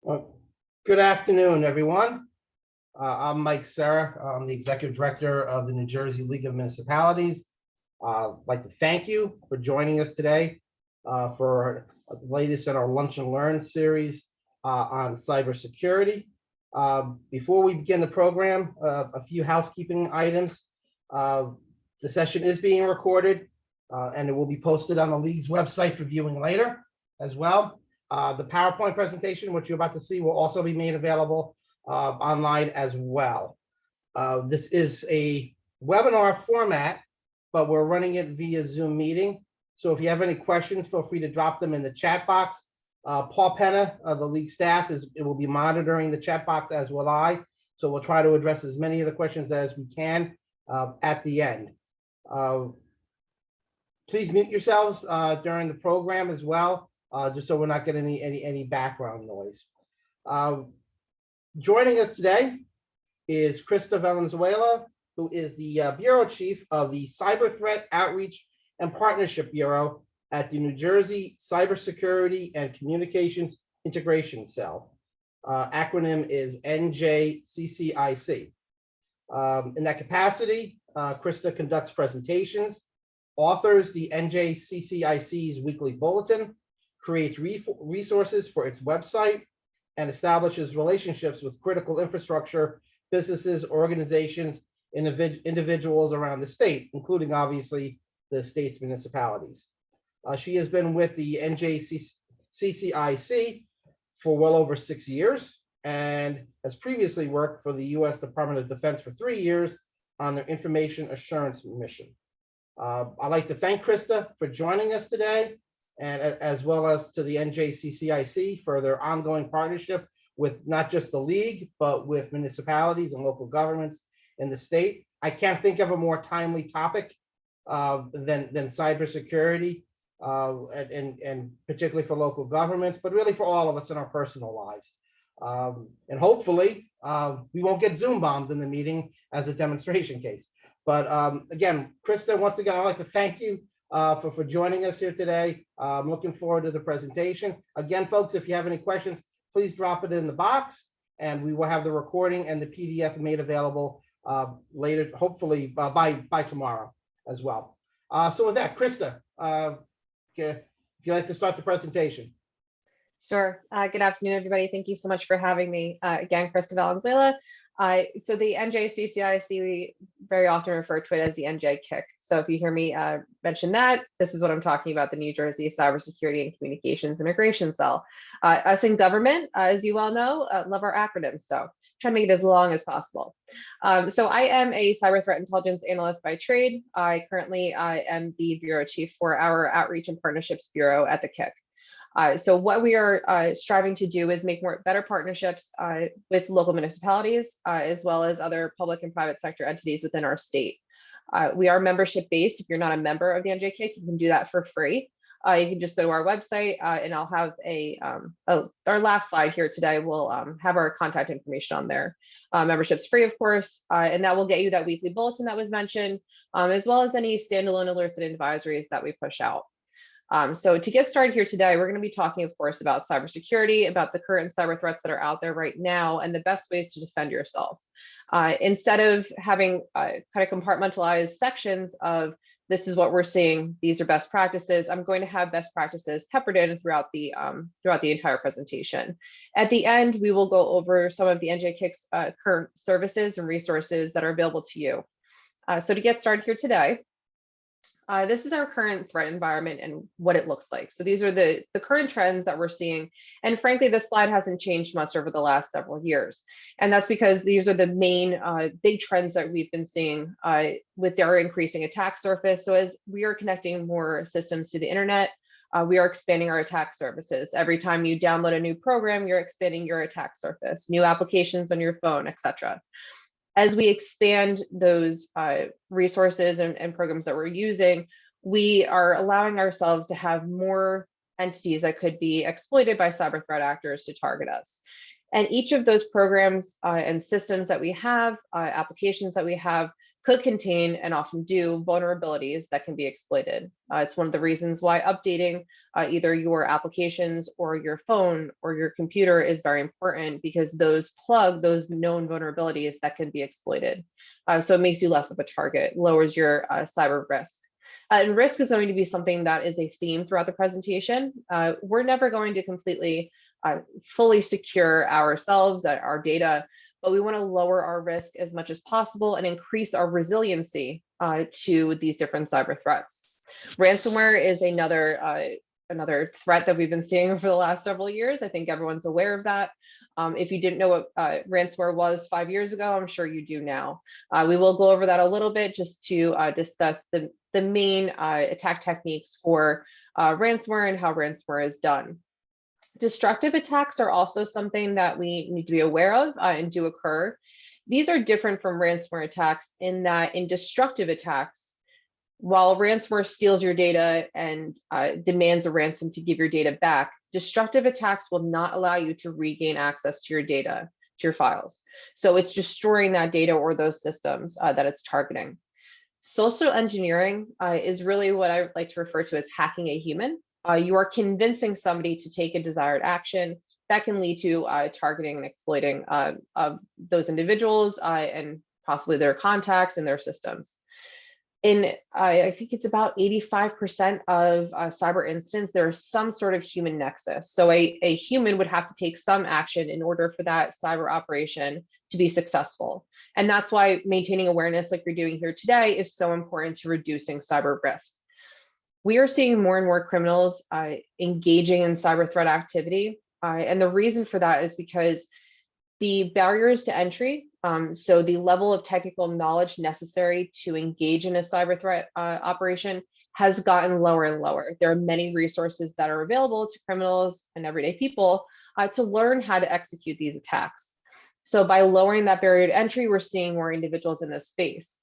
Well, good afternoon, everyone. I'm Mike Serra. I'm the Executive Director of the New Jersey League of Municipalities. I'd like to thank you for joining us today for the latest in our Lunch and Learn series on cybersecurity. Before we begin the program, a few housekeeping items. The session is being recorded and it will be posted on the League's website for viewing later as well. The PowerPoint presentation, which you're about to see, will also be made available online as well. This is a webinar format, but we're running it via Zoom meeting. So if you have any questions, feel free to drop them in the chat box. Paul Penna, the League staff, will be monitoring the chat box, as will I. So we'll try to address as many of the questions as we can at the end. Please mute yourselves during the program as well, just so we're not getting any background noise. Joining us today is Krista Valenzuela, who is the Bureau Chief of the Cyber Threat Outreach and Partnership Bureau at the New Jersey Cybersecurity and Communications Integration Cell. Acronym is NJCCIC. In that capacity, Krista conducts presentations, authors the NJCCIC's weekly bulletin, creates resources for its website, and establishes relationships with critical infrastructure, businesses, organizations, individuals around the state, including obviously the state's municipalities. She has been with the NJCCIC for well over 6 years and has previously worked for the U.S. Department of Defense for 3 years on their information assurance mission. I'd like to thank Krista for joining us today, and as well as to the NJCCIC for their ongoing partnership with not just the League, but with municipalities and local governments in the state. I can't think of a more timely topic than cybersecurity, and particularly for local governments, but really for all of us in our personal lives. And hopefully we won't get Zoom bombed in the meeting as a demonstration case. But again, Krista, once again, I'd like to thank you for joining us here today. I'm looking forward to the presentation. Again, folks, if you have any questions, please drop it in the box, and we will have the recording and the PDF made available later, hopefully by tomorrow as well. So with that, Krista, if you'd like to start the presentation. Sure. Good afternoon, everybody. Thank you so much for having me. Again, Krista Valenzuela. So the NJCCIC, we very often refer to it as the NJCCIC. So if you hear me mention that, this is what I'm talking about, the New Jersey Cybersecurity and Communications Integration Cell. Us in government, as you all know, love our acronyms, so try to make it as long as possible. So I am a cyber threat intelligence analyst by trade. I currently am the Bureau Chief for our Outreach and Partnerships Bureau at the CCIC. So what we are striving to do is make better partnerships with local municipalities, as well as other public and private sector entities within our state. We are membership based. If you're not a member of the NJCCIC, you can do that for free. You can just go to our website, and I'll have our last slide here today. We'll have our contact information on there. Membership's free, of course, and that will get you that weekly bulletin that was mentioned, as well as any standalone alerts and advisories that we push out. So to get started here today, we're going to be talking, of course, about cybersecurity, about the current cyber threats that are out there right now, and the best ways to defend yourself. Instead of having kind of compartmentalized sections of this is what we're seeing, these are best practices, I'm going to have best practices peppered in throughout the entire presentation. At the end, we will go over some of the NJCCIC's current services and resources that are available to you. So to get started here today, this is our current threat environment and what it looks like. So these are the current trends that we're seeing. And frankly, this slide hasn't changed much over the last several years. And that's because these are the main big trends that we've been seeing with our increasing attack surface. So as we are connecting more systems to the internet, we are expanding our attack surfaces. Every time you download a new program, you're expanding your attack surface, new applications on your phone, etc. As we expand those resources and programs that we're using, we are allowing ourselves to have more entities that could be exploited by cyber threat actors to target us. And each of those programs and systems that we have, applications that we have, could contain and often do vulnerabilities that can be exploited. It's one of the reasons why updating either your applications or your phone or your computer is very important, because those plug those known vulnerabilities that can be exploited. So it makes you less of a target, lowers your cyber risk. And risk is going to be something that is a theme throughout the presentation. We're never going to completely fully secure ourselves, our data, but we want to lower our risk as much as possible and increase our resiliency to these different cyber threats. Ransomware is another threat that we've been seeing over the last several years. I think everyone's aware of that. If you didn't know what ransomware was 5 years ago, I'm sure you do now. We will go over that a little bit just to discuss the main attack techniques for ransomware and how ransomware is done. Destructive attacks are also something that we need to be aware of and do occur. These are different from ransomware attacks in that in destructive attacks, while ransomware steals your data and demands a ransom to give your data back, destructive attacks will not allow you to regain access to your data, to your files. So it's destroying that data or those systems that it's targeting. Social engineering is really what I like to refer to as hacking a human. You are convincing somebody to take a desired action that can lead to targeting and exploiting of those individuals and possibly their contacts and their systems. I think it's about 85% of cyber incidents, there is some sort of human nexus. So a human would have to take some action in order for that cyber operation to be successful. And that's why maintaining awareness like you're doing here today is so important to reducing cyber risk. We are seeing more and more criminals engaging in cyber threat activity. And the reason for that is because the barriers to entry, so the level of technical knowledge necessary to engage in a cyber threat operation has gotten lower and lower. There are many resources that are available to criminals and everyday people to learn how to execute these attacks. So by lowering that barrier to entry, we're seeing more individuals in this space.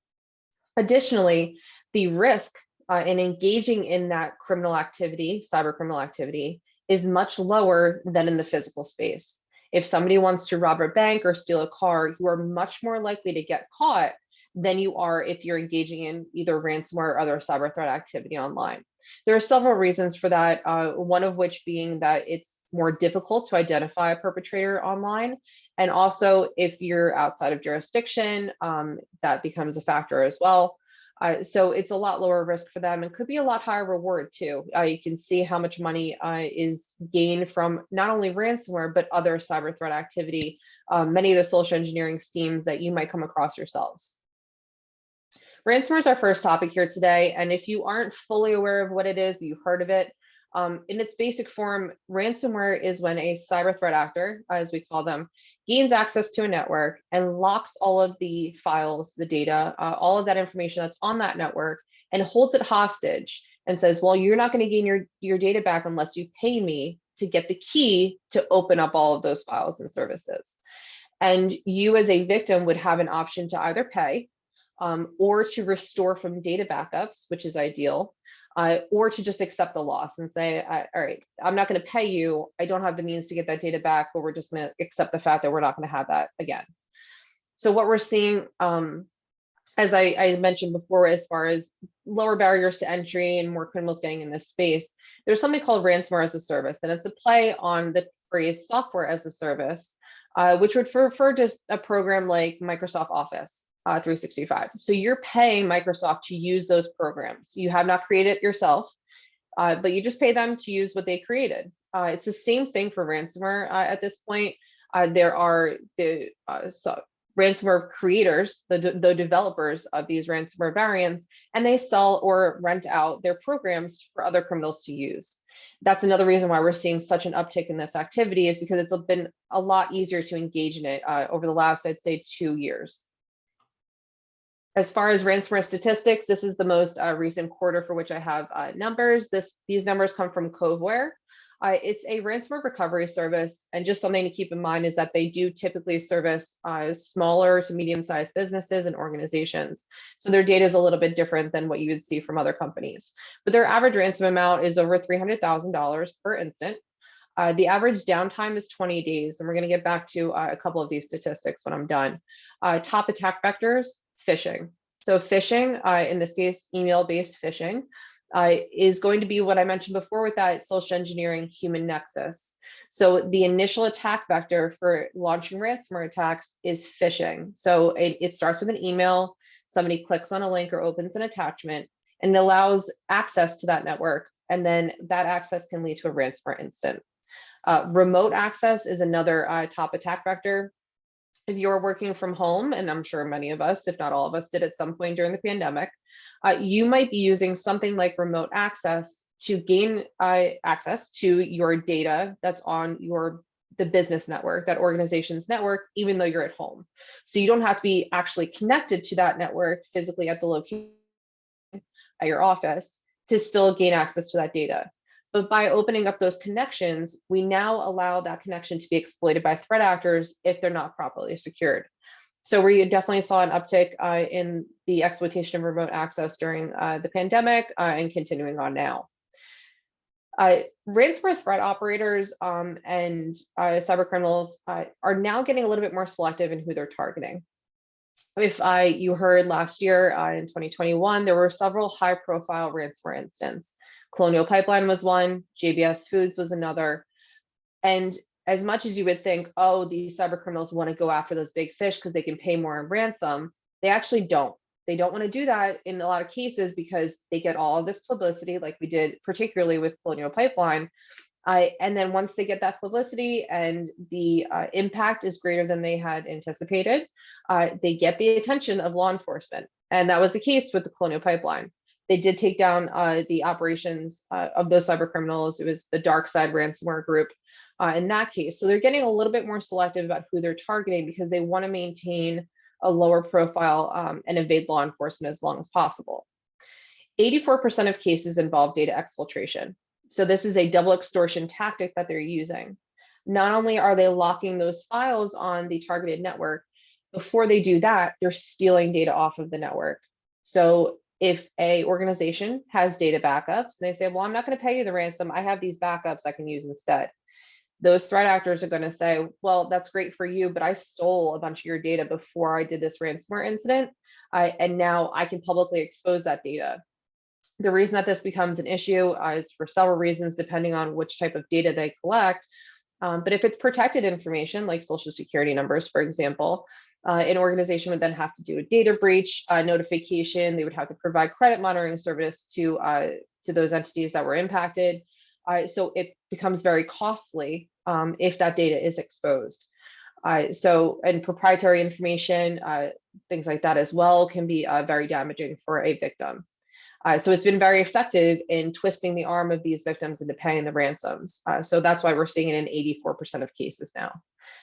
Additionally, the risk in engaging in that criminal activity, cyber criminal activity, is much lower than in the physical space. If somebody wants to rob a bank or steal a car, you are much more likely to get caught than you are if you're engaging in either ransomware or other cyber threat activity online. There are several reasons for that, one of which being that it's more difficult to identify a perpetrator online. And also, if you're outside of jurisdiction, that becomes a factor as well. So it's a lot lower risk for them and could be a lot higher reward too. You can see how much money is gained from not only ransomware, but other cyber threat activity, many of the social engineering schemes that you might come across yourselves. Ransomware is our first topic here today. And if you aren't fully aware of what it is, but you've heard of it, in its basic form, ransomware is when a cyber threat actor, as we call them, gains access to a network and locks all of the files, the data, all of that information that's on that network and holds it hostage and says, well, you're not going to gain your data back unless you pay me to get the key to open up all of those files and services. And you as a victim would have an option to either pay or to restore from data backups, which is ideal, or to just accept the loss and say, all right, I'm not going to pay you. I don't have the means to get that data back, but we're just going to accept the fact that we're not going to have that again. So what we're seeing, as I mentioned before, as far as lower barriers to entry and more criminals getting in this space, there's something called Ransomware-as-a-Service, and it's a play on the phrase software as a service, which would refer to a program like Microsoft Office 365. So you're paying Microsoft to use those programs. You have not created it yourself, but you just pay them to use what they created. It's the same thing for ransomware at this point. There are the ransomware creators, the developers of these ransomware variants, and they sell or rent out their programs for other criminals to use. That's another reason why we're seeing such an uptick in this activity, is because it's been a lot easier to engage in it over the last, I'd say, 2 years. As far as ransomware statistics, this is the most recent quarter for which I have numbers. These numbers come from Coveware. It's a ransomware recovery service, and just something to keep in mind is that they do typically service smaller to medium-sized businesses and organizations. So their data is a little bit different than what you would see from other companies. But their average ransom amount is over $300,000 per incident. The average downtime is 20 days, and we're going to get back to a couple of these statistics when I'm done. Top attack vectors: phishing. So phishing, in this case, email-based phishing, is going to be what I mentioned before with that social engineering human nexus. So the initial attack vector for launching ransomware attacks is phishing. So it starts with an email, somebody clicks on a link or opens an attachment, and it allows access to that network. And then that access can lead to a ransomware incident. Remote access is another top attack vector. If you're working from home, and I'm sure many of us, if not all of us, did at some point during the pandemic, you might be using something like remote access to gain access to your data that's on the business network, that organization's network, even though you're at home. So you don't have to be actually connected to that network physically at the location at your office to still gain access to that data. But by opening up those connections, we now allow that connection to be exploited by threat actors if they're not properly secured. So we definitely saw an uptick in the exploitation of remote access during the pandemic and continuing on now. Ransomware threat operators and cyber criminals are now getting a little bit more selective in who they're targeting. If you heard last year in 2021, there were several high-profile ransomware incidents. Colonial Pipeline was one, JBS Foods was another. And as much as you would think, oh, these cyber criminals want to go after those big fish because they can pay more in ransom, they actually don't. They don't want to do that in a lot of cases because they get all of this publicity, like we did particularly with Colonial Pipeline. And then once they get that publicity and the impact is greater than they had anticipated, they get the attention of law enforcement. And that was the case with the Colonial Pipeline. They did take down the operations of those cyber criminals. It was the dark side ransomware group in that case. So they're getting a little bit more selective about who they're targeting because they want to maintain a lower profile and evade law enforcement as long as possible. 84% of cases involve data exfiltration. So this is a double extortion tactic that they're using. Not only are they locking those files on the targeted network, before they do that, they're stealing data off of the network. So if a organization has data backups, they say, well, I'm not going to pay you the ransom. I have these backups I can use instead. Those threat actors are going to say, well, that's great for you, but I stole a bunch of your data before I did this ransomware incident. And now I can publicly expose that data. The reason that this becomes an issue is for several reasons, depending on which type of data they collect. But if it's protected information, like social security numbers, for example, an organization would then have to do a data breach notification. They would have to provide credit monitoring service to those entities that were impacted. So it becomes very costly if that data is exposed. And proprietary information, things like that as well, can be very damaging for a victim. So it's been very effective in twisting the arm of these victims into paying the ransoms. So that's why we're seeing it in 84% of cases now.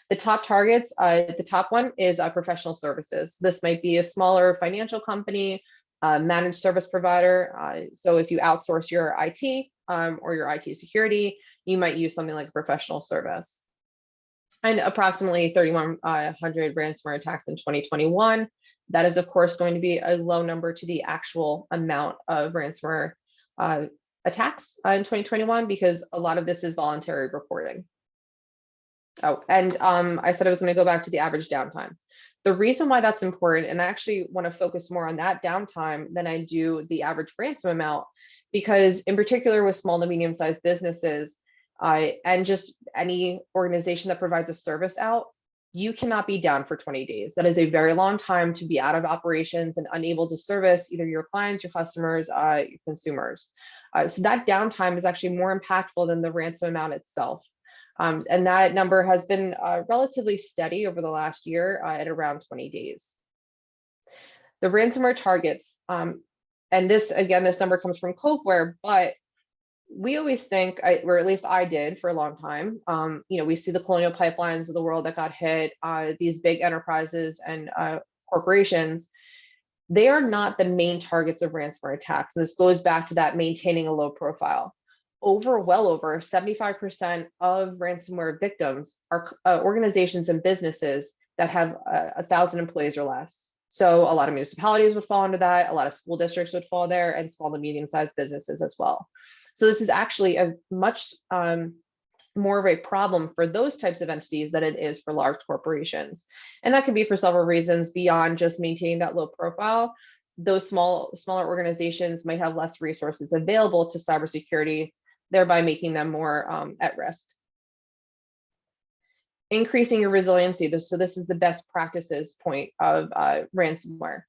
The top targets, the top one is professional services. This might be a smaller financial company, managed service provider. So if you outsource your IT or your IT security, you might use something like a professional service. And approximately 3,100 ransomware attacks in 2021. That is, of course, going to be a low number to the actual amount of ransomware attacks in 2021, because a lot of this is voluntary reporting. Oh, and I said I was going to go back to the average downtime. The reason why that's important, and I actually want to focus more on that downtime than I do the average ransom amount, because in particular with small to medium-sized businesses and just any organization that provides a service out, you cannot be down for 20 days. That is a very long time to be out of operations and unable to service either your clients, your customers, your consumers. So that downtime is actually more impactful than the ransom amount itself. And that number has been relatively steady over the last year at around 20 days. The ransomware targets, and this, again, this number comes from Copeware, but we always think, or at least I did for a long time, we see the Colonial Pipelines of the world that got hit, these big enterprises and corporations. They are not the main targets of ransomware attacks. And this goes back to that maintaining a low profile. Well over 75% of ransomware victims are organizations and businesses that have 1,000 employees or less. So a lot of municipalities would fall under that. A lot of school districts would fall there, and small to medium-sized businesses as well. So this is actually a much more of a problem for those types of entities than it is for large corporations. And that can be for several reasons beyond just maintaining that low profile. those smaller organizations might have less resources available to cybersecurity, thereby making them more at risk. Increasing your resiliency. So this is the best practices point of ransomware.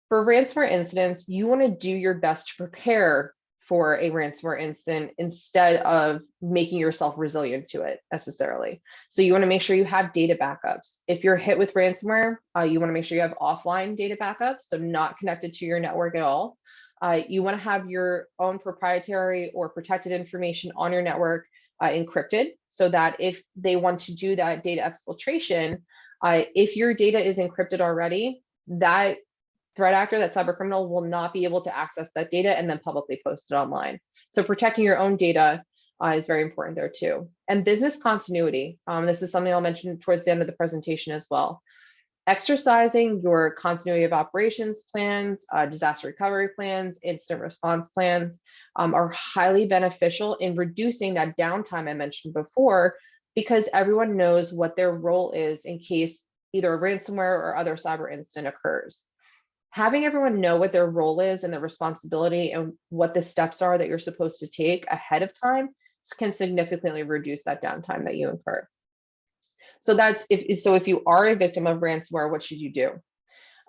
For ransomware incidents, you want to do your best to prepare for a ransomware incident instead of making yourself resilient to it necessarily. So you want to make sure you have data backups. If you're hit with ransomware, you want to make sure you have offline data backups, so not connected to your network at all. You want to have your own proprietary or protected information on your network encrypted, so that if they want to do that data exfiltration, if your data is encrypted already, that threat actor, that cyber criminal, will not be able to access that data and then publicly post it online. So protecting your own data is very important there too. And business continuity. This is something I'll mention towards the end of the presentation as well. Exercising your continuity of operations plans, disaster recovery plans, incident response plans are highly beneficial in reducing that downtime I mentioned before, because everyone knows what their role is in case either a ransomware or other cyber incident occurs. Having everyone know what their role is and the responsibility and what the steps are that you're supposed to take ahead of time can significantly reduce that downtime that you incur. So that's if you are a victim of ransomware, what should you do?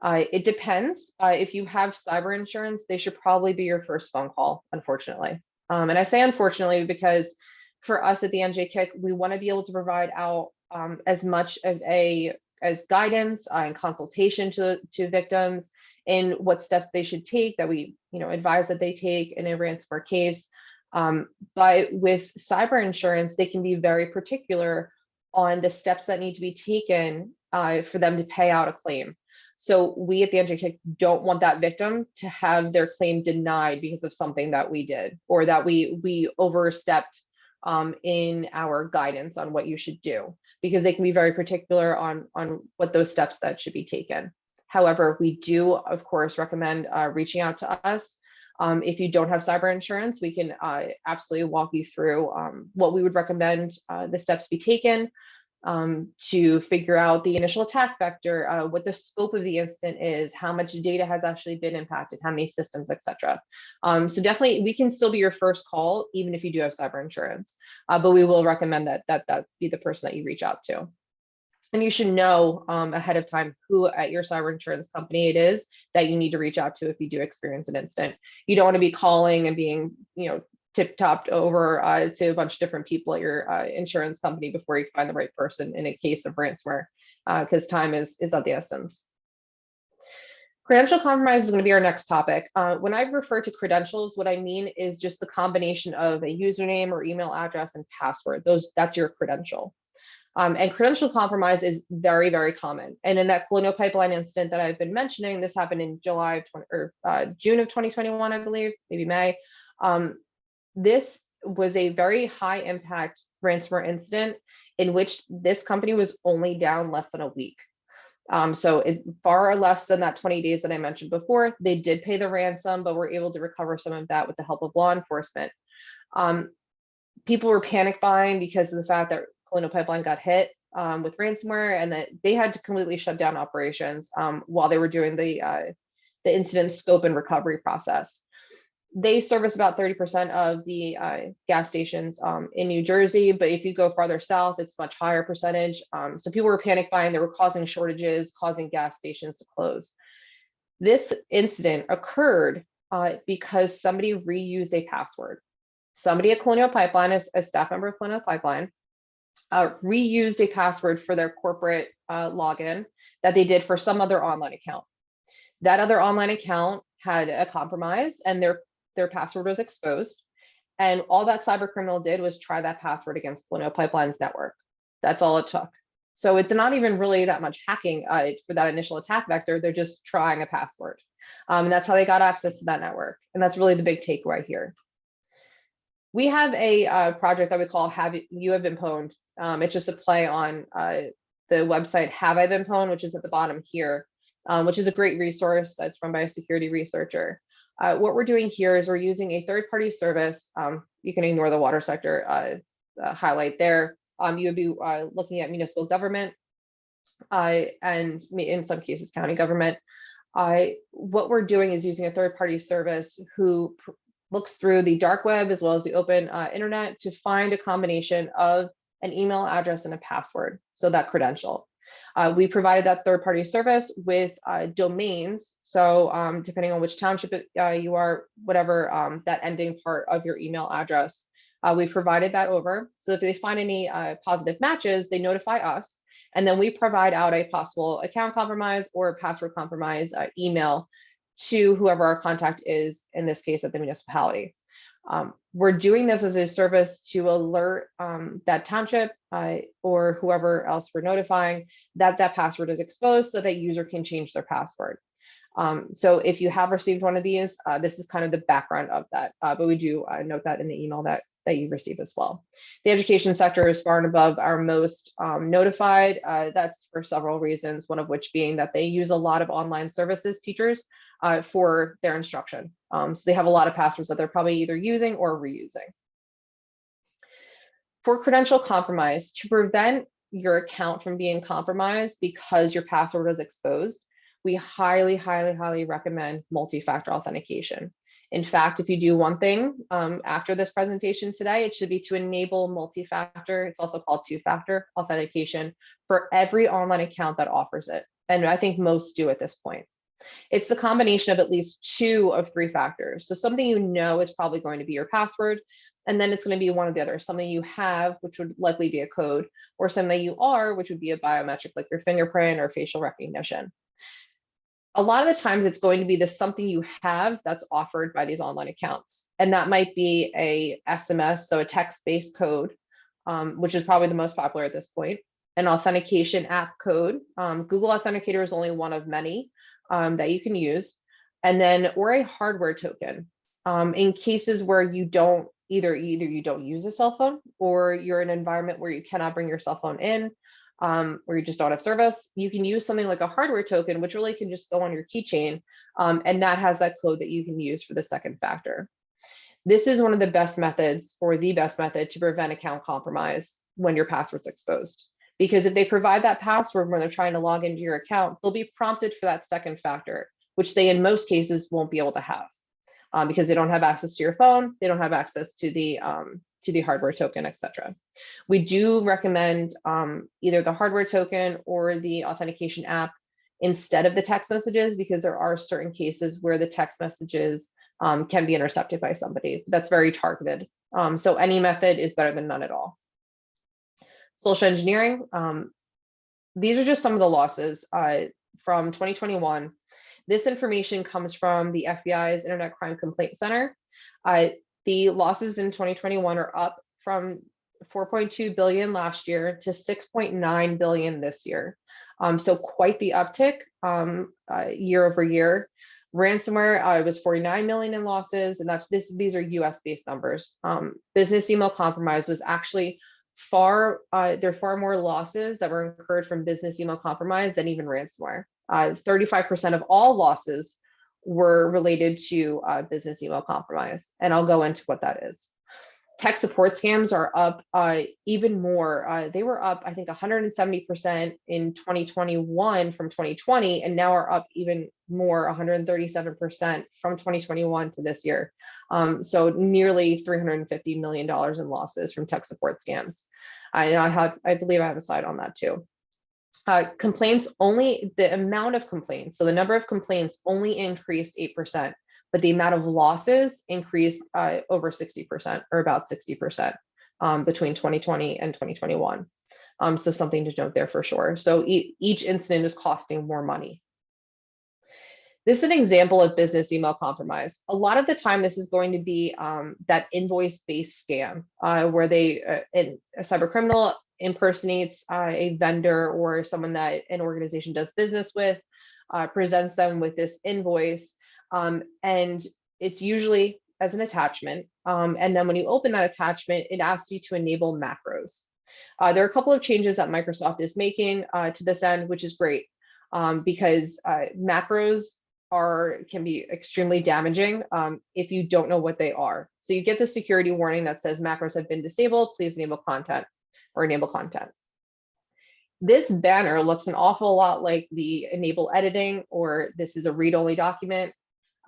It depends. If you have cyber insurance, they should probably be your first phone call, unfortunately. And I say unfortunately because for us at the NJCCIC, we want to be able to provide out as much of as guidance and consultation to victims in what steps they should take, that we advise that they take in a ransomware case. But with cyber insurance, they can be very particular on the steps that need to be taken for them to pay out a claim. So we at the NJCCIC don't want that victim to have their claim denied because of something that we did, or that we overstepped in our guidance on what you should do, because they can be very particular on what those steps that should be taken. However, we do, of course, recommend reaching out to us. If you don't have cyber insurance, we can absolutely walk you through what we would recommend the steps be taken to figure out the initial attack vector, what the scope of the incident is, how much data has actually been impacted, how many systems, etc. So definitely, we can still be your first call, even if you do have cyber insurance, but we will recommend that be the person that you reach out to. And you should know ahead of time who at your cyber insurance company it is that you need to reach out to if you do experience an incident. You don't want to be calling and being, tip-topped over to a bunch of different people at your insurance company before you find the right person in a case of ransomware, because time is of the essence. Credential compromise is going to be our next topic. When I refer to credentials, what I mean is just the combination of a username or email address and password. That's your credential. And credential compromise is very, very common. And in that Colonial pipeline incident that I've been mentioning, this happened in June of 2021, I believe, maybe May. This was a very high impact ransomware incident in which this company was only down less than a week. So far less than that 20 days that I mentioned before. They did pay the ransom, but were able to recover some of that with the help of law enforcement. People were panic buying because of the fact that Colonial Pipeline got hit with ransomware, and that they had to completely shut down operations while they were doing the incident scope and recovery process. They service about 30% of the gas stations in New Jersey, but if you go farther south, it's much higher percentage. So people were panic buying, they were causing shortages, causing gas stations to close. This incident occurred because somebody reused a password. Somebody at Colonial Pipeline, a staff member of Colonial Pipeline, reused a password for their corporate login that they did for some other online account. That other online account had a compromise, and their password was exposed. And all that cyber criminal did was try that password against Colonial Pipeline's network. That's all it took. So it's not even really that much hacking for that initial attack vector. They're just trying a password. And that's how they got access to that network. And that's really the big takeaway here. We have a project that we call Have You Have Been Pwned. It's just a play on the website Have I Been Pwned, which is at the bottom here, which is a great resource that's run by a security researcher. What we're doing here is we're using a third-party service. You can ignore the water sector highlight there. You would be looking at municipal government and in some cases county government. What we're doing is using a third-party service who looks through the dark web as well as the open internet to find a combination of an email address and a password, so that credential. We provided that third-party service with domains. So depending on which township you are, whatever that ending part of your email address, we provided that over. So if they find any positive matches, they notify us. And then we provide out a possible account compromise or password compromise email to whoever our contact is, in this case at the municipality. We're doing this as a service to alert that township or whoever else we're notifying that that password is exposed so that user can change their password. So if you have received one of these, this is kind of the background of that, but we do note that in the email that you receive as well. The education sector is far and above our most notified. That's for several reasons, one of which being that they use a lot of online services teachers for their instruction. So they have a lot of passwords that they're probably either using or reusing. For credential compromise, to prevent your account from being compromised because your password is exposed, we highly, highly, highly recommend multi-factor authentication. In fact, if you do one thing after this presentation today, it should be to enable multi-factor, it's also called two-factor authentication, for every online account that offers it. And I think most do at this point. It's the combination of at least 2 of 3 factors. So something you know is probably going to be your password, and then it's going to be one of the others, something you have, which would likely be a code, or something you are, which would be a biometric like your fingerprint or facial recognition. A lot of the times it's going to be the something you have that's offered by these online accounts. And that might be a SMS, so a text-based code, which is probably the most popular at this point, an authentication app code. Google Authenticator is only one of many that you can use, and then, or a hardware token. In cases where you don't, either you don't use a cell phone or you're in an environment where you cannot bring your cell phone in, or you just don't have service, you can use something like a hardware token, which really can just go on your keychain, and that has that code that you can use for the second factor. This is one of the best methods, or the best method, to prevent account compromise when your password's exposed. Because if they provide that password when they're trying to log into your account, they'll be prompted for that second factor, which they in most cases won't be able to have because they don't have access to your phone, they don't have access to the hardware token, etc. We do recommend either the hardware token or the authentication app instead of the text messages, because there are certain cases where the text messages can be intercepted by somebody. That's very targeted. So any method is better than none at all. Social engineering, these are just some of the losses from 2021. This information comes from the FBI's Internet Crime Complaint Center. The losses in 2021 are up from 4.2 billion last year to 6.9 billion this year. So quite the uptick year over year. Ransomware was 49 million in losses, and these are US based numbers. Business email compromise was actually there are far more losses that were incurred from business email compromise than even ransomware. 35% of all losses were related to business email compromise, and I'll go into what that is. Tech support scams are up even more. They were up, I think, 170% in 2021 from 2020, and now are up even more, 137% from 2021 to this year. So nearly $350 million in losses from tech support scams. I believe I have a slide on that too. Complaints, only the amount of complaints, so the number of complaints only increased 8%. But the amount of losses increased over 60%, or about 60% between 2020 and 2021. So something to note there for sure. So each incident is costing more money. This is an example of business email compromise. A lot of the time, this is going to be that invoice-based scam where a cyber criminal impersonates a vendor or someone that an organization does business with, presents them with this invoice. And it's usually as an attachment. And then when you open that attachment, it asks you to enable macros. There are a couple of changes that Microsoft is making to this end, which is great because macros can be extremely damaging if you don't know what they are. So you get the security warning that says macros have been disabled, please enable content or enable content. This banner looks an awful lot like the enable editing, or this is a read-only document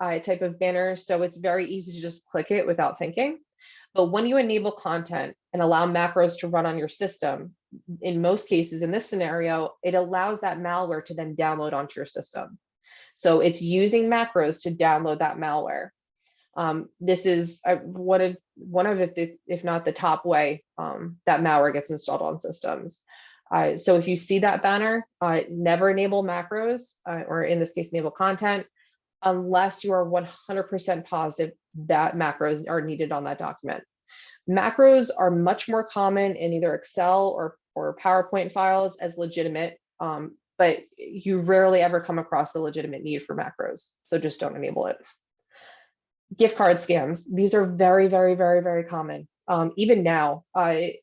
type of banner. So it's very easy to just click it without thinking. But when you enable content and allow macros to run on your system, in most cases, in this scenario, it allows that malware to then download onto your system. So it's using macros to download that malware. This is one of if not the top way that malware gets installed on systems. So if you see that banner, never enable macros, or in this case, enable content, unless you are 100% positive that macros are needed on that document. Macros are much more common in either Excel or PowerPoint files as legitimate, but you rarely ever come across a legitimate need for macros. So just don't enable it. Gift card scams. These are very, very, very, very common. Even now,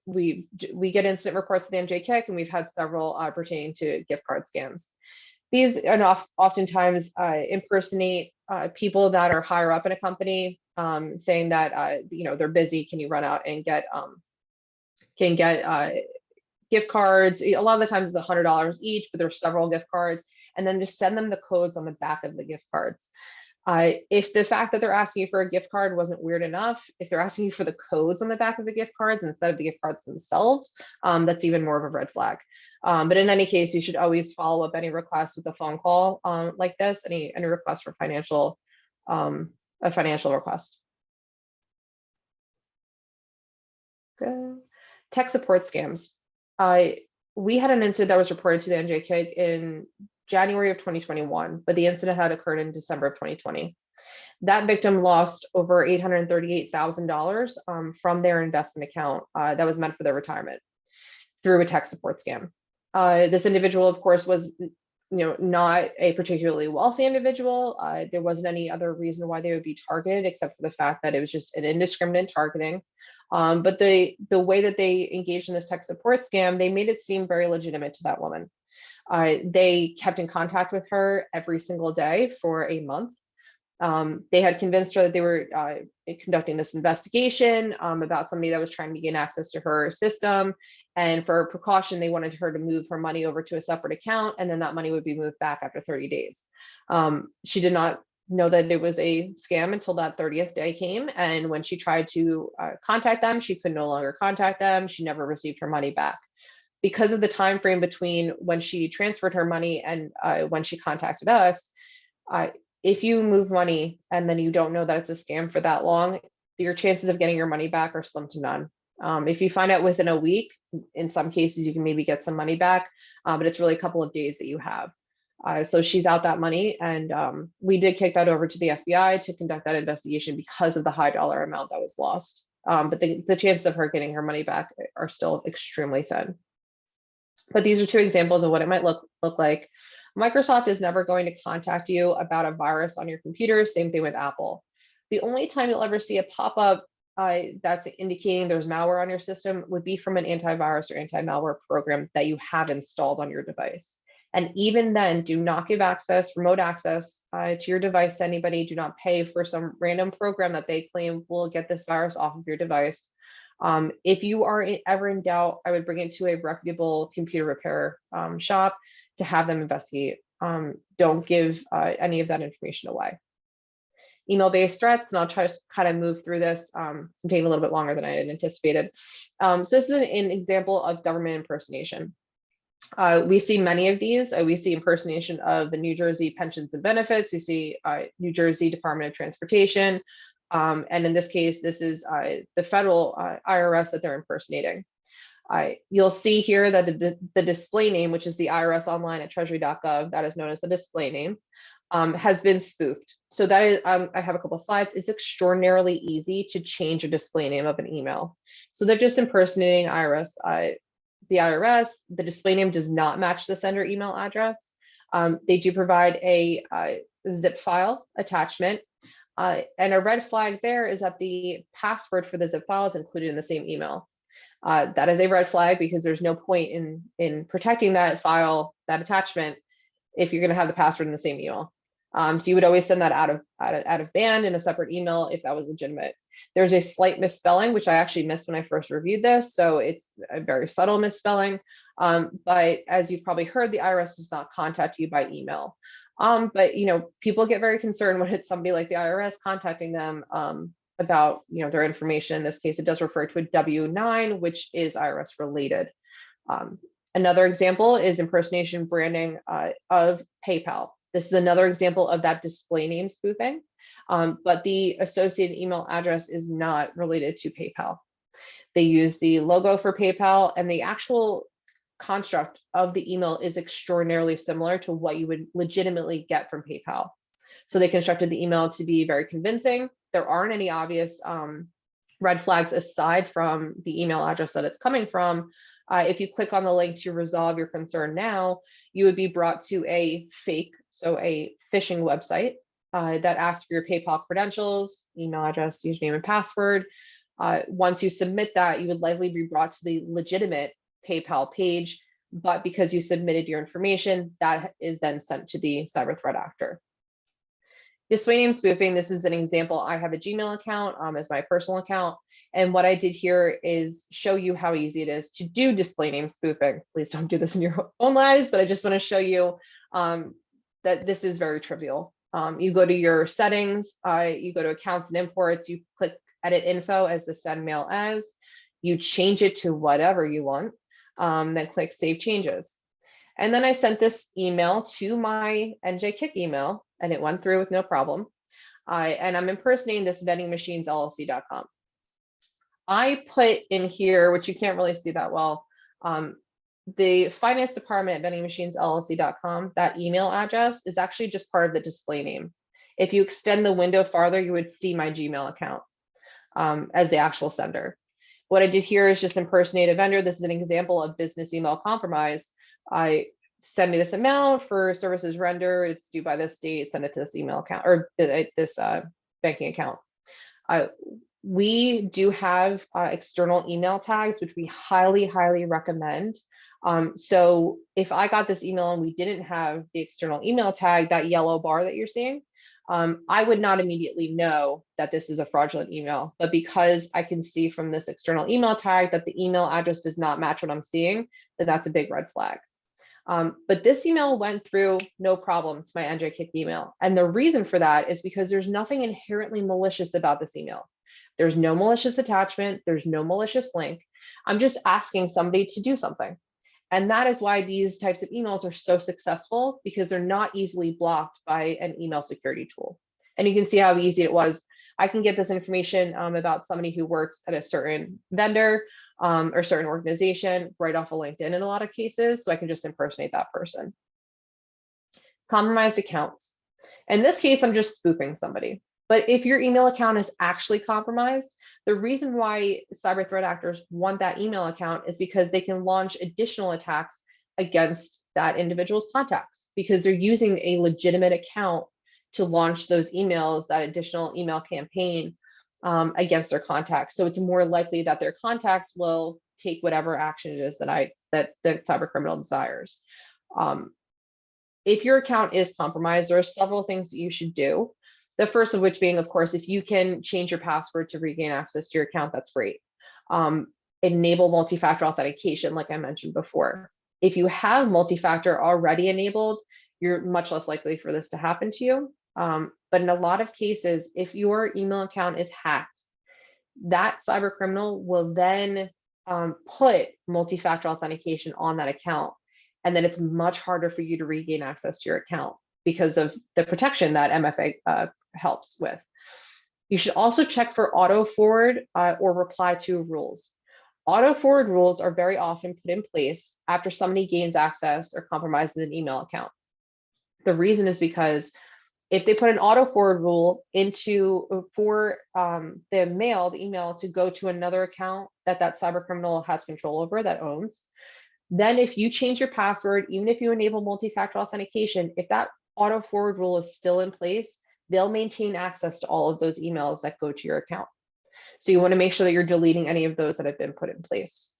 we get incident reports at the NJCCIC, and we've had several pertaining to gift card scams. These oftentimes impersonate people that are higher up in a company, saying that they're busy. Can you run out and get gift cards? A lot of the times it's $100 each, but there's several gift cards, and then just send them the codes on the back of the gift cards. If the fact that they're asking you for a gift card wasn't weird enough, if they're asking you for the codes on the back of the gift cards instead of the gift cards themselves, that's even more of a red flag. But in any case, you should always follow up any request with a phone call like this, any request for a financial request. Good. Tech support scams. We had an incident that was reported to the NJCCIC in January of 2021, but the incident had occurred in December of 2020. That victim lost over $838,000 from their investment account that was meant for their retirement through a tech support scam. This individual, of course, was not a particularly wealthy individual. There wasn't any other reason why they would be targeted except for the fact that it was just an indiscriminate targeting. But the way that they engaged in this tech support scam, they made it seem very legitimate to that woman. They kept in contact with her every single day for a month. They had convinced her that they were conducting this investigation about somebody that was trying to gain access to her system. And for precaution, they wanted her to move her money over to a separate account, and then that money would be moved back after 30 days. She did not know that it was a scam until that 30th day came. And when she tried to contact them, she could no longer contact them. She never received her money back. Because of the time frame between when she transferred her money and when she contacted us, if you move money and then you don't know that it's a scam for that long, your chances of getting your money back are slim to none. If you find out within a week, in some cases you can maybe get some money back, but it's really a couple of days that you have. So she's out that money, and we did kick that over to the FBI to conduct that investigation because of the high dollar amount that was lost. But the chances of her getting her money back are still extremely thin. But these are two examples of what it might look like. Microsoft is never going to contact you about a virus on your computer. Same thing with Apple. The only time you'll ever see a pop-up that's indicating there's malware on your system would be from an antivirus or anti-malware program that you have installed on your device. And even then, do not give remote access to your device to anybody. Do not pay for some random program that they claim will get this virus off of your device. If you are ever in doubt, I would bring it to a reputable computer repair shop to have them investigate. Don't give any of that information away. Email-based threats, and I'll try to kind of move through this. It's taking a little bit longer than I had anticipated. So this is an example of government impersonation. We see many of these. We see impersonation of the New Jersey Pensions and Benefits. We see New Jersey Department of Transportation. And in this case, this is the federal IRS that they're impersonating. You'll see here that the display name, which is the IRS online at treasury.gov, that is known as the display name, has been spoofed. So that is, I have a couple of slides. It's extraordinarily easy to change a display name of an email. So they're just impersonating IRS. The IRS, the display name does not match the sender email address. They do provide a zip file attachment. And a red flag there is that the password for the zip file is included in the same email. That is a red flag because there's no point in protecting that file, that attachment, if you're going to have the password in the same email. So you would always send that out of band in a separate email if that was legitimate. There's a slight misspelling, which I actually missed when I first reviewed this. So it's a very subtle misspelling. But as you've probably heard, the IRS does not contact you by email. But people get very concerned when it's somebody like the IRS contacting them about their information. In this case, it does refer to a W-9, which is IRS related. Another example is impersonation branding of PayPal. This is another example of that display name spoofing, but the associated email address is not related to PayPal. They use the logo for PayPal, and the actual construct of the email is extraordinarily similar to what you would legitimately get from PayPal. So they constructed the email to be very convincing. There aren't any obvious red flags aside from the email address that it's coming from. If you click on the link to resolve your concern now, you would be brought to a fake, so a phishing website that asks for your PayPal credentials, email address, username, and password. Once you submit that, you would likely be brought to the legitimate PayPal page, but because you submitted your information, that is then sent to the cyber threat actor. Display name spoofing, this is an example. I have a Gmail account as my personal account. And what I did here is show you how easy it is to do display name spoofing. Please don't do this in your own lives, but I just want to show you that this is very trivial. You go to your settings, you go to accounts and imports, you click edit info as the send mail as, you change it to whatever you want, then click save changes. And then I sent this email to my NJCCIC email, and it went through with no problem. And I'm impersonating this vendingmachines.llc.com. I put in here, which you can't really see that well, the finance department at vendingmachines.llc.com, that email address is actually just part of the display name. If you extend the window farther, you would see my Gmail account as the actual sender. What I did here is just impersonate a vendor. This is an example of business email compromise. I send me this amount for services render. It's due by this date. Send it to this email account or this banking account. We do have external email tags, which we highly, highly recommend. So if I got this email and we didn't have the external email tag, that yellow bar that you're seeing, I would not immediately know that this is a fraudulent email. But because I can see from this external email tag that the email address does not match what I'm seeing, then that's a big red flag. But this email went through no problem to my NJCCIC email. And the reason for that is because there's nothing inherently malicious about this email. There's no malicious attachment. There's no malicious link. I'm just asking somebody to do something. And that is why these types of emails are so successful, because they're not easily blocked by an email security tool. And you can see how easy it was. I can get this information about somebody who works at a certain vendor or certain organization right off of LinkedIn in a lot of cases. So I can just impersonate that person. Compromised accounts. In this case, I'm just spoofing somebody. But if your email account is actually compromised, the reason why cyber threat actors want that email account is because they can launch additional attacks against that individual's contacts, because they're using a legitimate account to launch those emails, that additional email campaign against their contacts. So it's more likely that their contacts will take whatever action it is that the cyber criminal desires. If your account is compromised, there are several things that you should do. The first of which being, of course, if you can change your password to regain access to your account, that's great. Enable multi-factor authentication, like I mentioned before. If you have multi-factor already enabled, you're much less likely for this to happen to you. But in a lot of cases, if your email account is hacked, that cyber criminal will then put multi-factor authentication on that account. And then it's much harder for you to regain access to your account because of the protection that MFA helps with. You should also check for auto forward or reply to rules. Auto forward rules are very often put in place after somebody gains access or compromises an email account. The reason is because if they put an auto forward rule for the email to go to another account that cyber criminal has control over, that owns, then if you change your password, even if you enable multi-factor authentication, if that auto forward rule is still in place, they'll maintain access to all of those emails that go to your account. So you want to make sure that you're deleting any of those that have been put in place.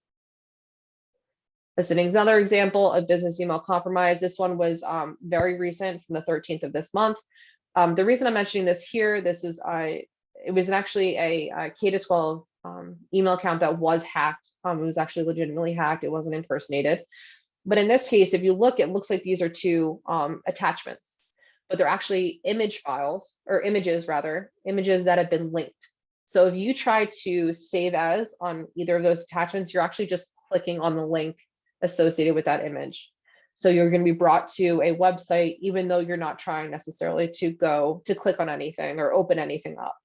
As another example of business email compromise, this one was very recent, from the 13th of this month. The reason I'm mentioning this here, this was it was actually a K-12 email account that was hacked. It was actually legitimately hacked. It wasn't impersonated. But in this case, if you look, it looks like these are two attachments, but they're actually image files, or images rather, images that have been linked. So if you try to save as on either of those attachments, you're actually just clicking on the link associated with that image. So you're going to be brought to a website, even though you're not trying necessarily to go to click on anything or open anything up.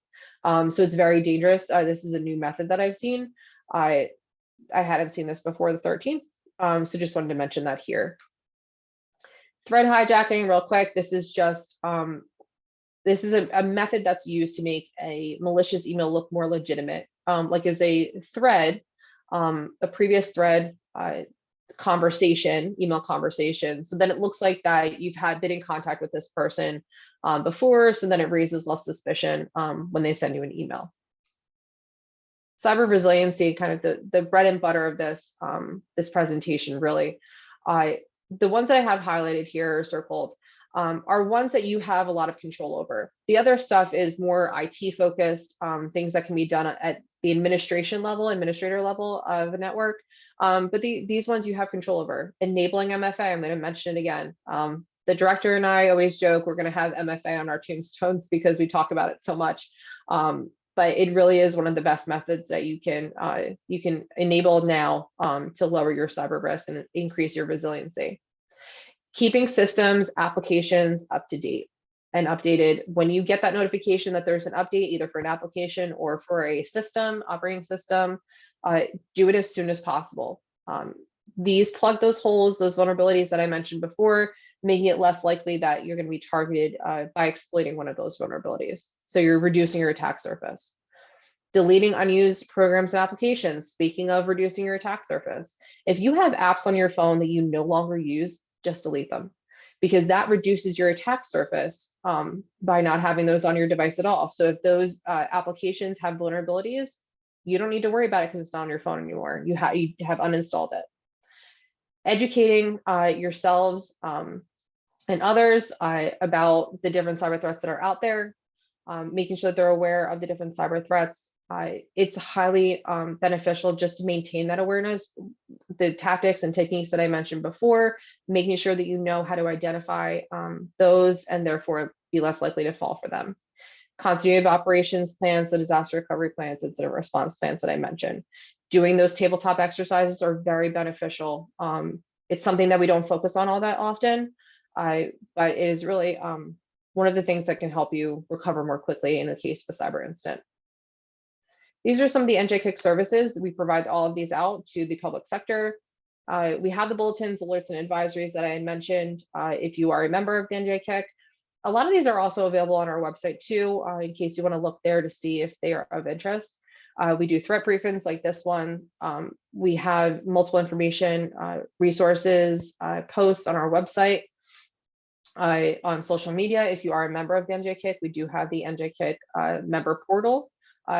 So it's very dangerous. This is a new method that I've seen. I hadn't seen this before the 13th. So just wanted to mention that here. Thread hijacking, real quick. This is just this is a method that's used to make a malicious email look more legitimate. Like as a thread, a previous thread conversation, email conversation. So then it looks like that you've been in contact with this person before. So then it raises less suspicion when they send you an email. Cyber resiliency, kind of the bread and butter of this this presentation, really. The ones that I have highlighted here or circled are ones that you have a lot of control over. The other stuff is more IT focused, things that can be done at the administrator level of a network. But these ones you have control over. Enabling MFA, I'm going to mention it again. The director and I always joke we're going to have MFA on our tombstones because we talk about it so much. But it really is one of the best methods that you can enable now to lower your cyber risk and increase your resiliency. Keeping systems, applications up to date and updated. When you get that notification that there's an update, either for an application or for a system, operating system, do it as soon as possible. These plug those holes, those vulnerabilities that I mentioned before, making it less likely that you're going to be targeted by exploiting one of those vulnerabilities. So you're reducing your attack surface. Deleting unused programs and applications. Speaking of reducing your attack surface, if you have apps on your phone that you no longer use, just delete them, because that reduces your attack surface by not having those on your device at all. So if those applications have vulnerabilities, you don't need to worry about it because it's not on your phone anymore. You have uninstalled it. Educating yourselves and others about the different cyber threats that are out there, making sure that they're aware of the different cyber threats. It's highly beneficial just to maintain that awareness, the tactics and techniques that I mentioned before, making sure that you know how to identify those and therefore be less likely to fall for them. Continuity of operations plans, the disaster recovery plans, incident response plans that I mentioned. Doing those tabletop exercises are very beneficial. It's something that we don't focus on all that often, but it is really one of the things that can help you recover more quickly in the case of a cyber incident. These are some of the NJCCIC services. We provide all of these out to the public sector. We have the bulletins, alerts, and advisories that I had mentioned. If you are a member of the NJCCIC, a lot of these are also available on our website too, in case you want to look there to see if they are of interest. We do threat briefings like this one. We have multiple information resources, posts on our website, on social media. If you are a member of the NJCCIC, we do have the NJCCIC member portal,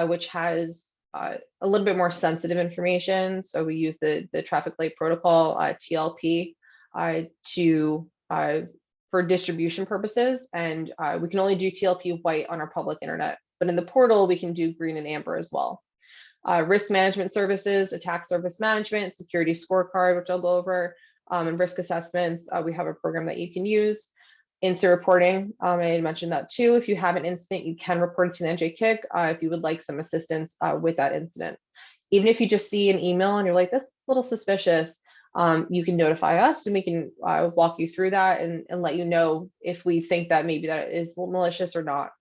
which has a little bit more sensitive information. So we use the traffic light protocol, TLP, for distribution purposes. And we can only do TLP white on our public internet, but in the portal, we can do green and amber as well. Risk management services, attack surface management, security scorecard, which I'll go over, and risk assessments. We have a program that you can use. Incident reporting, I had mentioned that too. If you have an incident, you can report it to the NJCCIC if you would like some assistance with that incident. Even if you just see an email and you're like, this is a little suspicious, you can notify us and we can walk you through that and let you know if we think that maybe that is malicious or not.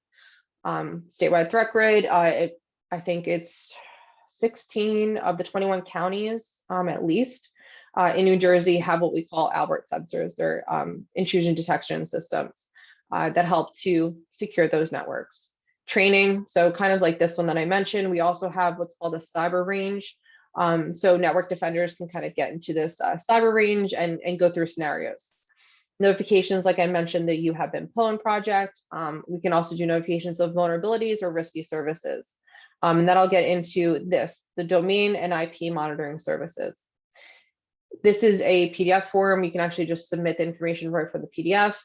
Statewide threat grid, I think it's 16 of the 21 counties at least in New Jersey have what we call Albert sensors. They're intrusion detection systems that help to secure those networks. Training, so kind of like this one that I mentioned, we also have what's called a cyber range. So network defenders can kind of get into this cyber range and go through scenarios. Notifications, like I mentioned, that you have been Pwned project. We can also do notifications of vulnerabilities or risky services. And that'll get into this, the domain and IP monitoring services. This is a PDF form. You can actually just submit the information right from the PDF.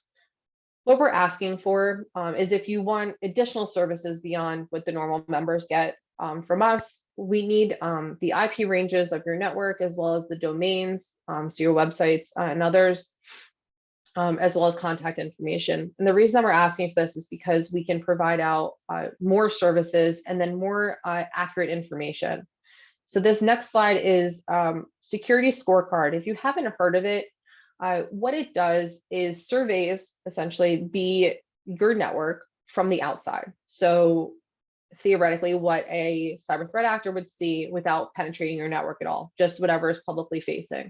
What we're asking for is if you want additional services beyond what the normal members get from us, we need the IP ranges of your network as well as the domains, so your websites and others, as well as contact information. And the reason that we're asking for this is because we can provide out more services and then more accurate information. So this next slide is security scorecard. If you haven't heard of it, what it does is surveys essentially your network from the outside. So theoretically, what a cyber threat actor would see without penetrating your network at all, just whatever is publicly facing.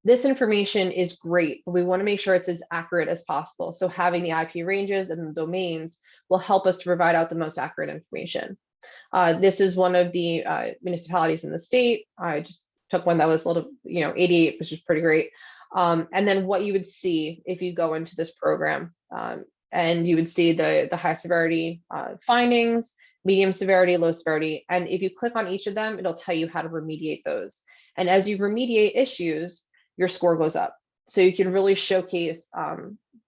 This information is great, but we want to make sure it's as accurate as possible. So having the IP ranges and the domains will help us to provide out the most accurate information. This is one of the municipalities in the state. I just took one that was a little, 88, which is pretty great. And then what you would see if you go into this program, and you would see the high severity findings, medium severity, low severity. And if you click on each of them, it'll tell you how to remediate those. And as you remediate issues, your score goes up. So you can really showcase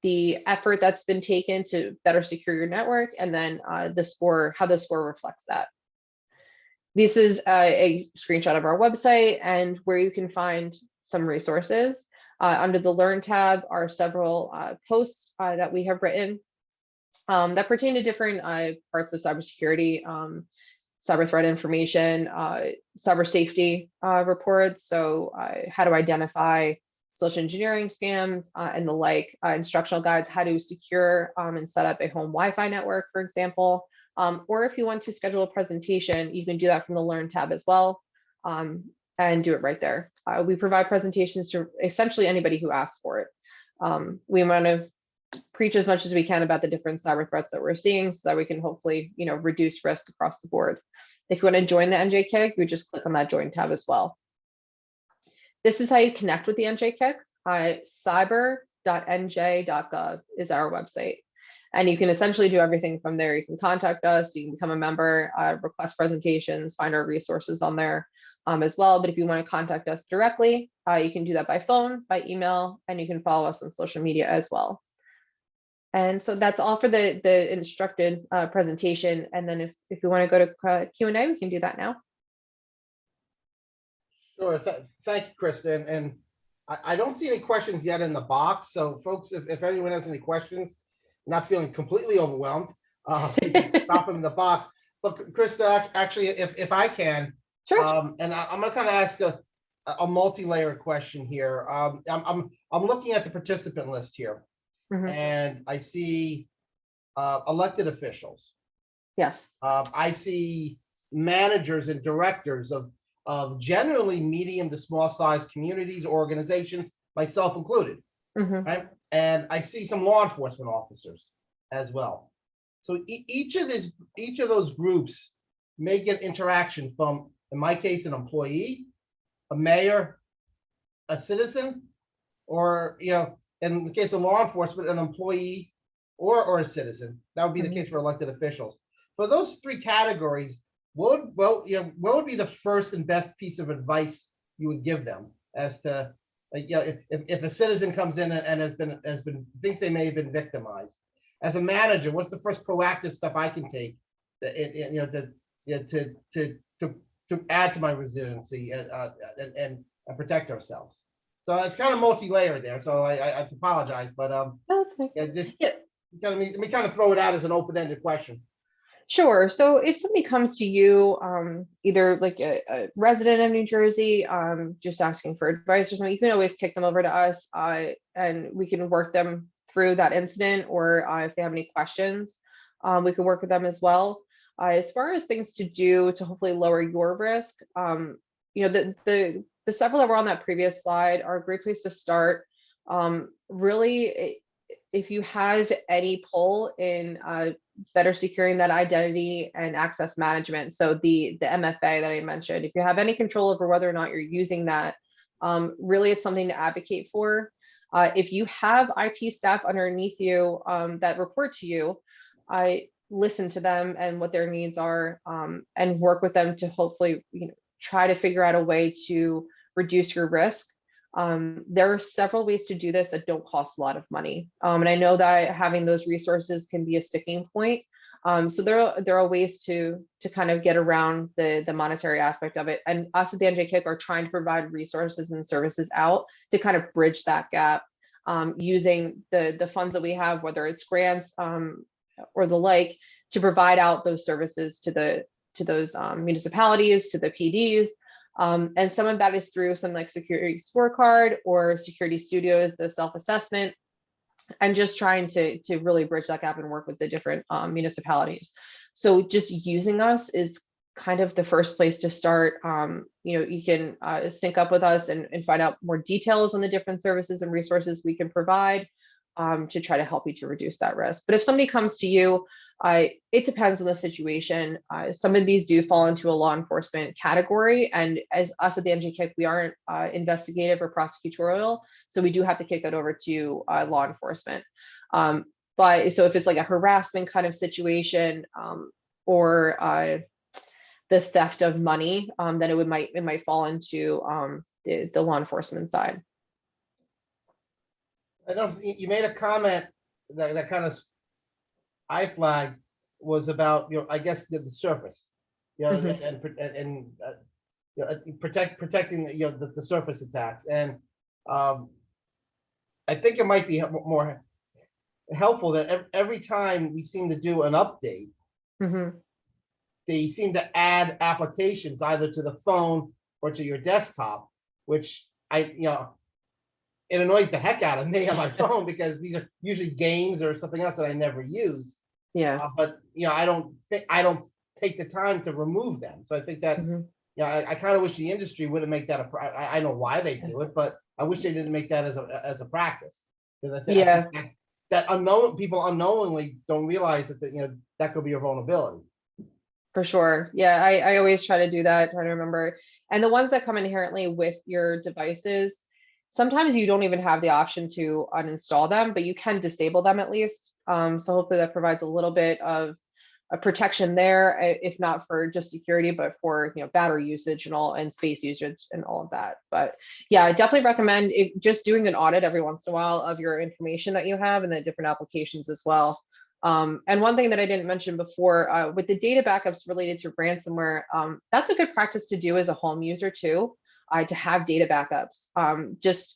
the effort that's been taken to better secure your network, and then how the score reflects that. This is a screenshot of our website and where you can find some resources. Under the Learn tab are several posts that we have written that pertain to different parts of cybersecurity, cyber threat information, cyber safety reports. So how to identify social engineering scams and the like, instructional guides, how to secure and set up a home Wi-Fi network, for example. Or if you want to schedule a presentation, you can do that from the Learn tab as well, and do it right there. We provide presentations to essentially anybody who asks for it. We want to preach as much as we can about the different cyber threats that we're seeing so that we can hopefully, reduce risk across the board. If you want to join the NJCCIC, you just click on that join tab as well. This is how you connect with the NJCCIC. Cyber.nj.gov is our website. And you can essentially do everything from there. You can contact us, you can become a member, request presentations, find our resources on there as well. But if you want to contact us directly, you can do that by phone, by email, and you can follow us on social media as well. And so that's all for the instructed presentation. And then if you want to go to Q&A, we can do that now. Sure. Thank you, Krista. And I don't see any questions yet in the box. So folks, if anyone has any questions, not feeling completely overwhelmed, you can stop them in the box. But Krista, actually, if I can, sure. And I'm going to kind of ask a multi-layered question here. I'm looking at the participant list here, and I see elected officials. Yes. I see managers and directors of generally medium to small size communities, organizations, myself included, right? And I see some law enforcement officers as well. So each of those groups may get interaction from, in my case, an employee, a mayor, a citizen, or in the case of law enforcement, an employee or a citizen. That would be the case for elected officials. For those three categories, what would be the first and best piece of advice you would give them as to, if a citizen comes in and has been thinks they may have been victimized? As a manager, what's the first proactive step I can take to add to my resiliency and protect ourselves? So it's kind of multi-layered there. So I apologize, but let me kind of throw it out as an open-ended question. Sure. So if somebody comes to you, either like a resident of New Jersey, just asking for advice or something, you can always kick them over to us, and we can work them through that incident, or if they have any questions, we can work with them as well. As far as things to do to hopefully lower your risk, the several that were on that previous slide are a great place to start. Really, if you have any pull in better securing that identity and access management, so the MFA that I mentioned, if you have any control over whether or not you're using that, really it's something to advocate for. If you have IT staff underneath you that report to you, listen to them and what their needs are, and work with them to hopefully try to figure out a way to reduce your risk. There are several ways to do this that don't cost a lot of money. And I know that having those resources can be a sticking point. So there are ways to kind of get around the monetary aspect of it. And us at the NJCCIC are trying to provide resources and services out to kind of bridge that gap, using the funds that we have, whether it's grants or the like, to provide out those services to those municipalities, to the PDs. And some of that is through some like security scorecard or security studios, the self-assessment, and just trying to really bridge that gap and work with the different municipalities. So just using us is kind of the first place to start. You can sync up with us and find out more details on the different services and resources we can provide to try to help you to reduce that risk. But if somebody comes to you, it depends on the situation. Some of these do fall into a law enforcement category, and as us at the NJCCIC, we aren't investigative or prosecutorial, so we do have to kick that over to law enforcement. But so if it's like a harassment kind of situation, or the theft of money, then it might fall into the law enforcement side. I know you made a comment that kind of I flagged was about, I guess the surface, and protecting the surface attacks, and I think it might be more helpful that every time we seem to do an update, they seem to add applications either to the phone or to your desktop, which it annoys the heck out of me on my phone because these are usually games or something else that I never use. Yeah. But I don't take the time to remove them. So I think that I kind of wish the industry wouldn't make that I know why they do it, but I wish they didn't make that as a practice, because I think that people unknowingly don't realize that that could be a vulnerability. For sure. Yeah, I always try to do that, try to remember. And the ones that come inherently with your devices, sometimes you don't even have the option to uninstall them, but you can disable them at least. So hopefully that provides a little bit of a protection there, if not for just security, but for battery usage and space usage and all of that. But yeah, I definitely recommend just doing an audit every once in a while of your information that you have and the different applications as well. And one thing that I didn't mention before, with the data backups related to ransomware, that's a good practice to do as a home user too. To have data backups.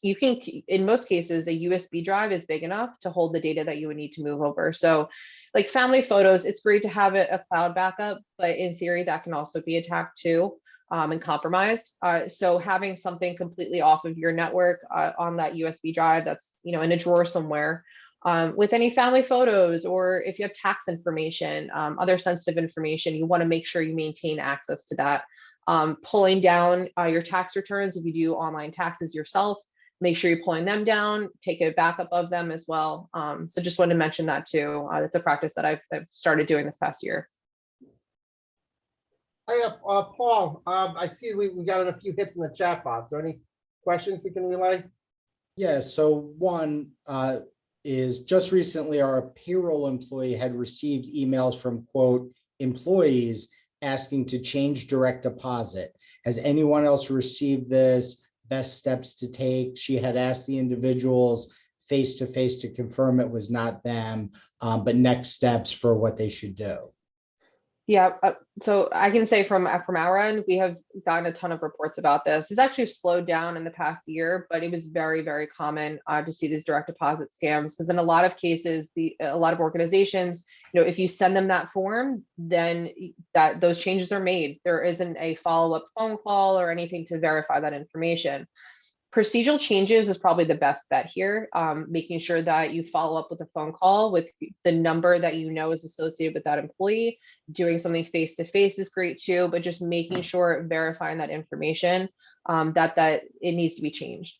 You can, in most cases, a USB drive is big enough to hold the data that you would need to move over. So like family photos, it's great to have a cloud backup, but in theory that can also be attacked too and compromised. So having something completely off of your network on that USB drive that's in a drawer somewhere, with any family photos, or if you have tax information, other sensitive information, you want to make sure you maintain access to that. Pulling down your tax returns, if you do online taxes yourself, make sure you're pulling them down, take a backup of them as well. So just wanted to mention that too. That's a practice that I've started doing this past year. Hi, Paul, I see we got a few hits in the chat box. Are there any questions we can relay? Yeah, so one is just recently our payroll employee had received emails from, quote, employees asking to change direct deposit. Has anyone else received this? Best steps to take? She had asked the individuals face to face to confirm it was not them, but next steps for what they should do. Yeah, so I can say from our end, we have gotten a ton of reports about this. It's actually slowed down in the past year, but it was very, very common to see these direct deposit scams, because in a lot of cases, a lot of organizations, if you send them that form, then those changes are made. There isn't a follow-up phone call or anything to verify that information. Procedural changes is probably the best bet here, making sure that you follow up with a phone call with the number that is associated with that employee. Doing something face-to-face is great too, but just making sure, verifying that information, that it needs to be changed.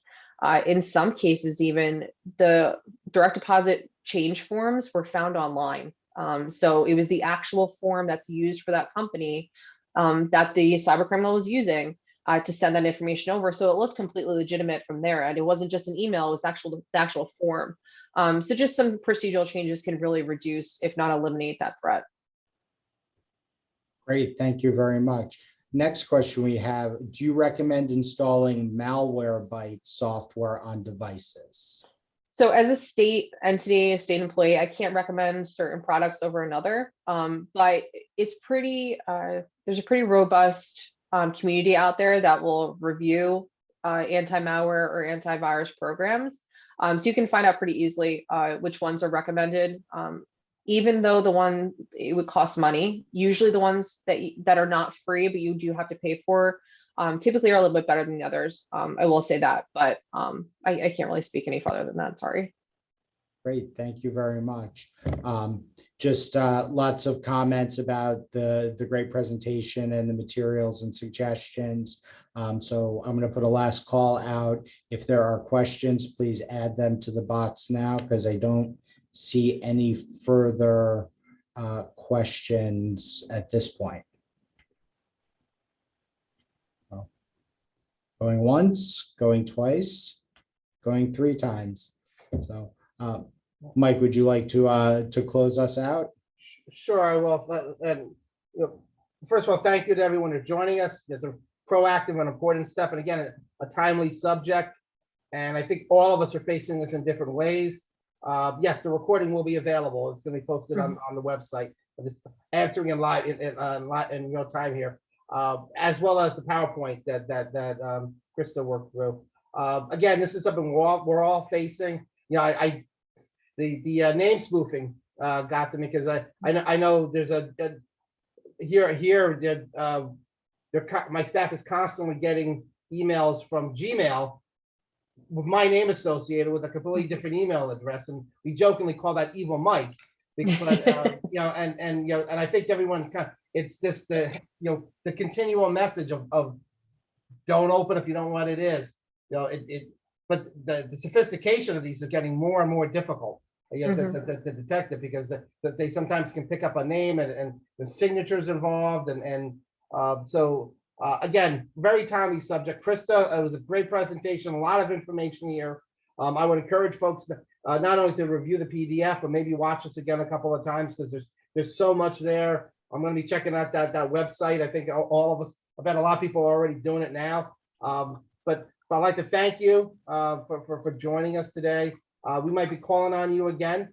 In some cases, even the direct deposit change forms were found online. So it was the actual form that's used for that company that the cybercriminal was using to send that information over. So it looked completely legitimate from there. And it wasn't just an email, it was the actual form. So just some procedural changes can really reduce, if not eliminate, that threat. Great, thank you very much. Next question we have, do you recommend installing Malwarebytes software on devices? So as a state entity, a state employee, I can't recommend certain products over another, but it's pretty, there's a pretty robust community out there that will review anti-malware or antivirus programs. So you can find out pretty easily which ones are recommended. Even though it would cost money, usually the ones that are not free, but you do have to pay for, typically are a little bit better than the others. I will say that, but I can't really speak any further than that, sorry. Great, thank you very much. Just lots of comments about the great presentation and the materials and suggestions. So I'm going to put a last call out. If there are questions, please add them to the box now, because I don't see any further questions at this point. So, going once, going twice, going 3 times. So Mike, would you like to close us out? Sure, I will. And first of all, thank you to everyone for joining us. It's a proactive and important step, and again, a timely subject. And I think all of us are facing this in different ways. Yes, the recording will be available. It's going to be posted on the website. I'm just answering in live in real time here, as well as the PowerPoint that Krista worked through. Again, this is something we're all facing. You know, the name spoofing got to me, because I know there's my staff is constantly getting emails from Gmail with my name associated with a completely different email address, and we jokingly call that Evil Mike. Because, you know, and you know, and I think everyone's it's just the continual message of don't open if you don't know what it is. You know, but the sophistication of these are getting more and more difficult. You know, the detective, because they sometimes can pick up a name and the signatures involved, and so again, very timely subject. Krista, it was a great presentation, a lot of information here. I would encourage folks to not only to review the PDF, but maybe watch us again a couple of times, because there's so much there. I'm going to be checking out that website. I think all of us, I bet a lot of people are already doing it now. But I'd like to thank you for joining us today. We might be calling on you again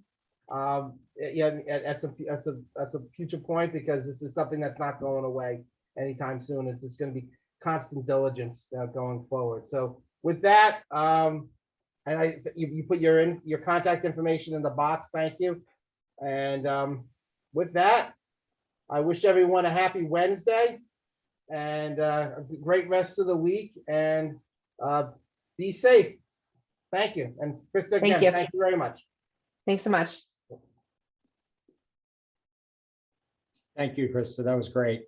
at some future point, because this is something that's not going away anytime soon. It's just going to be constant diligence going forward. So with that, and you put your contact information in the box. Thank you. And with that, I wish everyone a happy Wednesday and a great rest of the week, and be safe. Thank you. And Krista, again, thank you very much. Thanks so much. Thank you, Krista. That was great.